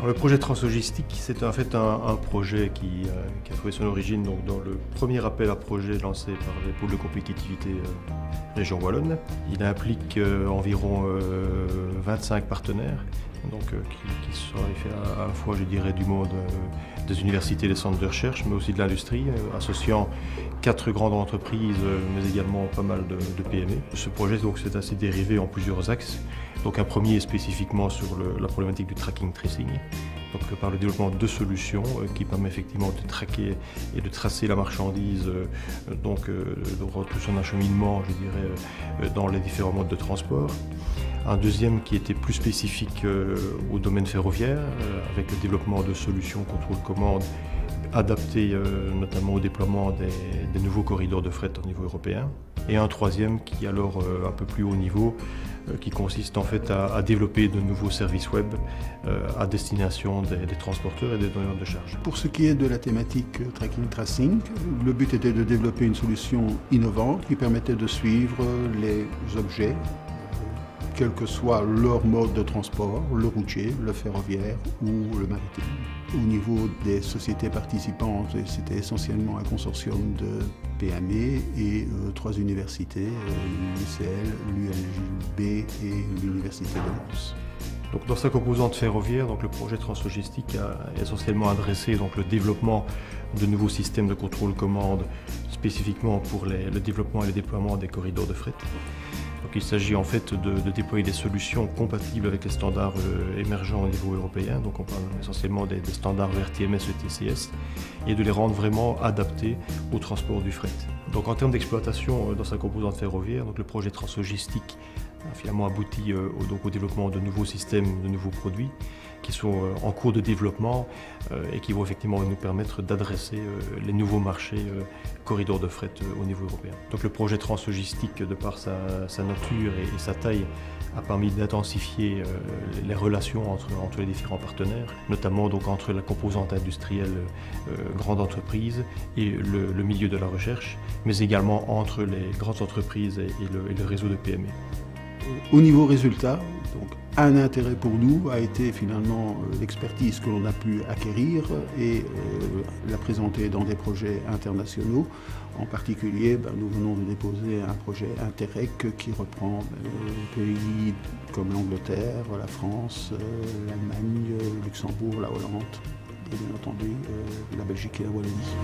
Le projet Translogistique, c'est en fait un projet qui a trouvé son origine donc, dans le premier appel à projet lancé par les pôles de compétitivité région Wallonne. Il implique environ 25 partenaires donc, qui sont faits à la fois, je dirais, du monde des universités, des centres de recherche, mais aussi de l'industrie, associant 4 grandes entreprises, mais également pas mal de PME. Ce projet s'est assez dérivé en plusieurs axes. Donc un premier est spécifiquement sur la problématique du tracking tracing, donc par le développement de solutions qui permettent effectivement de traquer et de tracer la marchandise donc tout son acheminement, je dirais, dans les différents modes de transport. Un deuxième qui était plus spécifique au domaine ferroviaire, avec le développement de solutions contrôle-commande adaptées notamment au déploiement des nouveaux corridors de fret au niveau européen. Et un troisième qui est alors un peu plus haut niveau, qui consiste en fait à développer de nouveaux services web à destination des transporteurs et des donneurs de charge. Pour ce qui est de la thématique tracking tracing, le but était de développer une solution innovante qui permettait de suivre les objets, quel que soit leur mode de transport, le routier, le ferroviaire ou le maritime. Au niveau des sociétés participantes, c'était essentiellement un consortium de PME et 3 universités, l'UCL, l'ULB et l'Université de Lens. Donc dans sa composante ferroviaire, donc le projet Translogistique a essentiellement adressé donc, le développement de nouveaux systèmes de contrôle-commande spécifiquement pour le développement et le déploiement des corridors de fret. Donc il s'agit en fait de déployer des solutions compatibles avec les standards émergents au niveau européen, donc on parle essentiellement des standards VRTMS et TCS, et de les rendre vraiment adaptés au transport du fret. Donc en termes d'exploitation dans sa composante ferroviaire, donc le projet Translogistique a finalement abouti au développement de nouveaux systèmes, de nouveaux produits qui sont en cours de développement et qui vont effectivement nous permettre d'adresser les nouveaux marchés corridors de fret au niveau européen. Donc le projet Translogistique, de par sa nature et sa taille, a permis d'intensifier les relations entre les différents partenaires, notamment donc entre la composante industrielle grande entreprise et le milieu de la recherche, mais également entre les grandes entreprises et le réseau de PME. Au niveau résultat, donc, un intérêt pour nous a été finalement l'expertise que l'on a pu acquérir et la présenter dans des projets internationaux. En particulier, nous venons de déposer un projet Interreg qui reprend des pays comme l'Angleterre, la France, l'Allemagne, le Luxembourg, la Hollande et bien entendu la Belgique et la Wallonie.